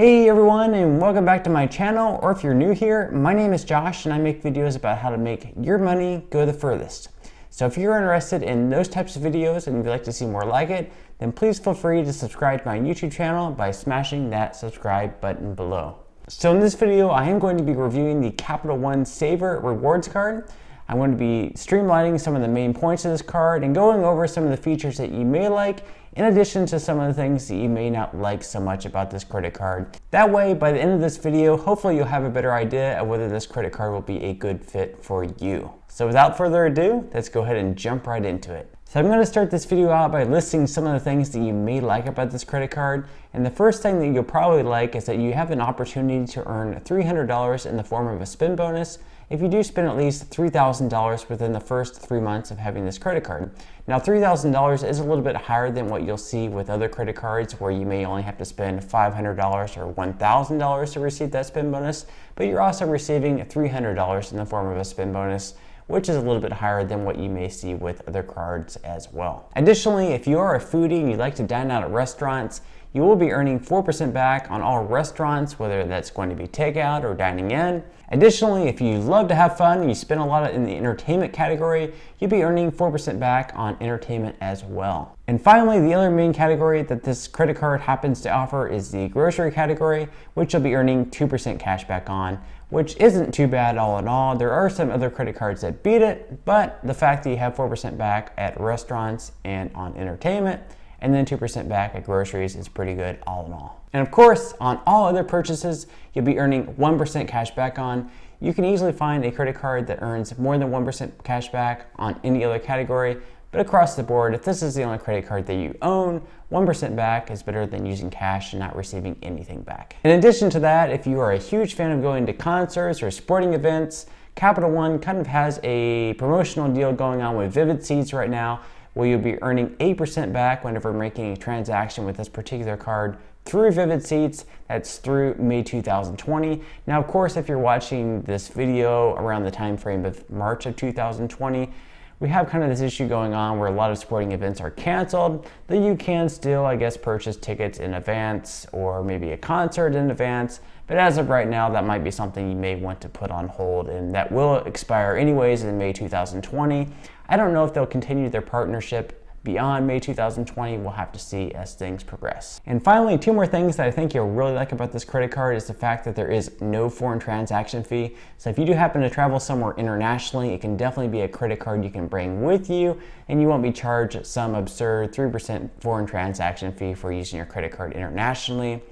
Hey everyone, and welcome back to my channel, or if you're new here, my name is Josh and I make videos about how to make your money go the furthest. So if you're interested in those types of videos and you'd like to see more like it, then please feel free to subscribe to my YouTube channel by smashing that subscribe button below. So in this video, I am going to be reviewing the Capital One Savor Rewards card. I'm going to be streamlining some of the main points of this card and going over some of the features that you may like, in addition to some of the things that you may not like so much about this credit card. That way, by the end of this video, hopefully you'll have a better idea of whether this credit card will be a good fit for you. So without further ado, let's go ahead and jump right into it. So I'm going to start this video out by listing some of the things that you may like about this credit card. And the first thing that you'll probably like is that you have an opportunity to earn $300 in the form of a spend bonus if you do spend at least $3,000 within the first 3 months of having this credit card. Now, $3,000 is a little bit higher than what you'll see with other credit cards where you may only have to spend $500 or $1,000 to receive that spend bonus, but you're also receiving $300 in the form of a spend bonus, which is a little bit higher than what you may see with other cards as well. Additionally, if you are a foodie and you like to dine out at restaurants, you will be earning 4% back on all restaurants, whether that's going to be takeout or dining in. Additionally, if you love to have fun and you spend a lot in the entertainment category, you'll be earning 4% back on entertainment as well. And finally, the other main category that this credit card happens to offer is the grocery category, which you'll be earning 2% cash back on, which isn't too bad all in all. There are some other credit cards that beat it, but the fact that you have 4% back at restaurants and on entertainment, and then 2% back at groceries is pretty good all in all. And of course, on all other purchases, you'll be earning 1% cash back on. You can easily find a credit card that earns more than 1% cash back on any other category, but across the board, if this is the only credit card that you own, 1% back is better than using cash and not receiving anything back. In addition to that, if you are a huge fan of going to concerts or sporting events, Capital One kind of has a promotional deal going on with Vivid Seats right now, where you'll be earning 8% back whenever making a transaction with this particular card through Vivid Seats. That's through May 2020. Now, of course, if you're watching this video around the time frame of March of 2020, we have kind of this issue going on where a lot of sporting events are canceled, but you can still, I guess, purchase tickets in advance or maybe a concert in advance. But as of right now, that might be something you may want to put on hold, and that will expire anyways in May 2020. I don't know if they'll continue their partnership beyond May 2020. We'll have to see as things progress. And finally, two more things that I think you'll really like about this credit card is the fact that there is no foreign transaction fee. So if you do happen to travel somewhere internationally, it can definitely be a credit card you can bring with you, and you won't be charged some absurd 3% foreign transaction fee for using your credit card internationally.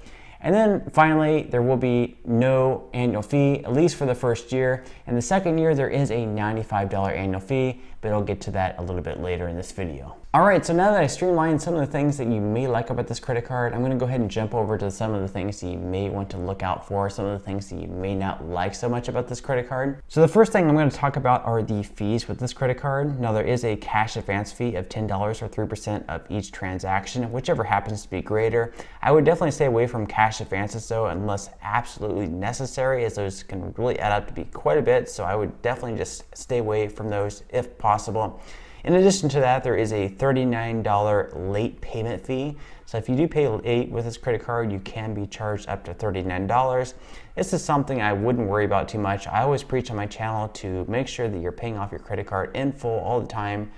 And then finally, there will be no annual fee, at least for the first year. And the second year, there is a $95 annual fee, but I'll get to that a little bit later in this video. All right, so now that I streamlined some of the things that you may like about this credit card, I'm gonna go ahead and jump over to some of the things that you may want to look out for, some of the things that you may not like so much about this credit card. So the first thing I'm gonna talk about are the fees with this credit card. Now, there is a cash advance fee of $10 or 3% of each transaction, whichever happens to be greater. I would definitely stay away from cash advances though, unless absolutely necessary, as those can really add up to be quite a bit. So I would definitely just stay away from those if possible. In addition to that, there is a $39 late payment fee. So if you do pay late with this credit card, you can be charged up to $39. This is something I wouldn't worry about too much. I always preach on my channel to make sure that you're paying off your credit card in full all the time,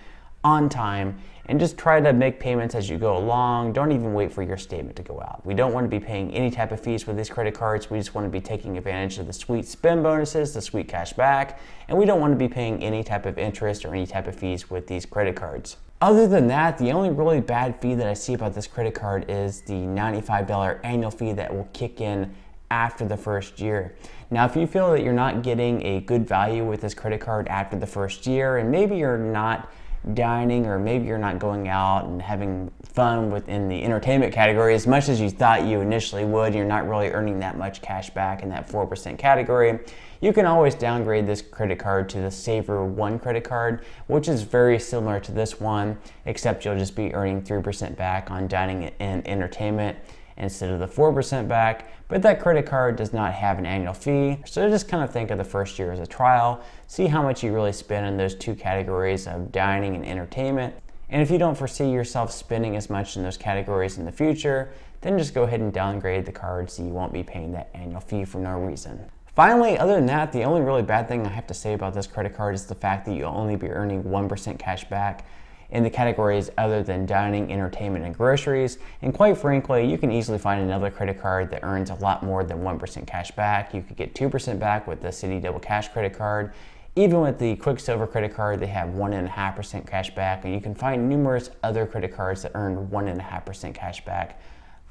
on time, and just try to make payments as you go along. Don't even wait for your statement to go out. We don't want to be paying any type of fees with these credit cards. We just want to be taking advantage of the sweet spend bonuses, the sweet cash back, and we don't want to be paying any type of interest or any type of fees with these credit cards. Other than that, the only really bad fee that I see about this credit card is the $95 annual fee that will kick in after the first year. Now, if you feel that you're not getting a good value with this credit card after the first year, and maybe you're not dining, or maybe you're not going out and having fun within the entertainment category as much as you thought you initially would, you're not really earning that much cash back in that 4% category, you can always downgrade this credit card to the Savor One credit card, which is very similar to this one, except you'll just be earning 3% back on dining and entertainment instead of the 4% back, but that credit card does not have an annual fee. So just kind of think of the first year as a trial, see how much you really spend in those two categories of dining and entertainment. And if you don't foresee yourself spending as much in those categories in the future, then just go ahead and downgrade the card so you won't be paying that annual fee for no reason. Finally, other than that, the only really bad thing I have to say about this credit card is the fact that you'll only be earning 1% cash back in the categories other than dining, entertainment, and groceries. And quite frankly, you can easily find another credit card that earns a lot more than 1% cash back. You could get 2% back with the Citi Double Cash credit card. Even with the Quicksilver credit card, they have 1.5% cash back, and you can find numerous other credit cards that earn 1.5% cash back,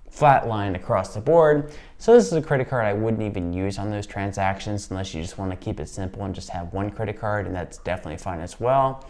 flat line across the board. So this is a credit card I wouldn't even use on those transactions unless you just want to keep it simple and just have one credit card, and that's definitely fine as well.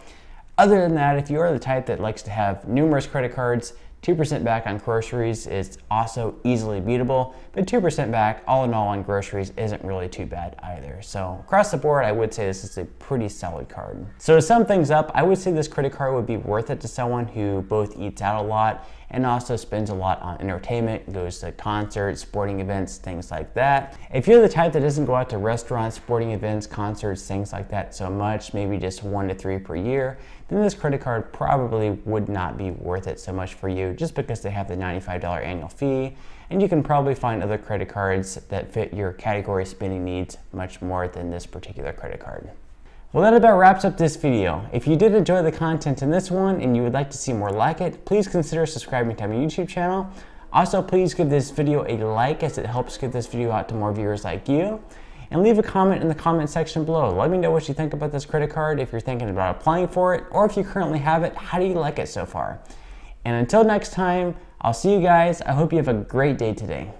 Other than that, if you are the type that likes to have numerous credit cards, 2% back on groceries is also easily beatable, but 2% back all in all on groceries isn't really too bad either. So across the board, I would say this is a pretty solid card. So to sum things up, I would say this credit card would be worth it to someone who both eats out a lot and also spends a lot on entertainment, goes to concerts, sporting events, things like that. If you're the type that doesn't go out to restaurants, sporting events, concerts, things like that so much, maybe just 1 to 3 per year, then this credit card probably would not be worth it so much for you just because they have the $95 annual fee, and you can probably find other credit cards that fit your category spending needs much more than this particular credit card. Well, that about wraps up this video. If you did enjoy the content in this one and you would like to see more like it, please consider subscribing to my YouTube channel. Also, please give this video a like as it helps get this video out to more viewers like you. And leave a comment in the comment section below. Let me know what you think about this credit card, if you're thinking about applying for it, or if you currently have it, how do you like it so far? And until next time, I'll see you guys. I hope you have a great day today.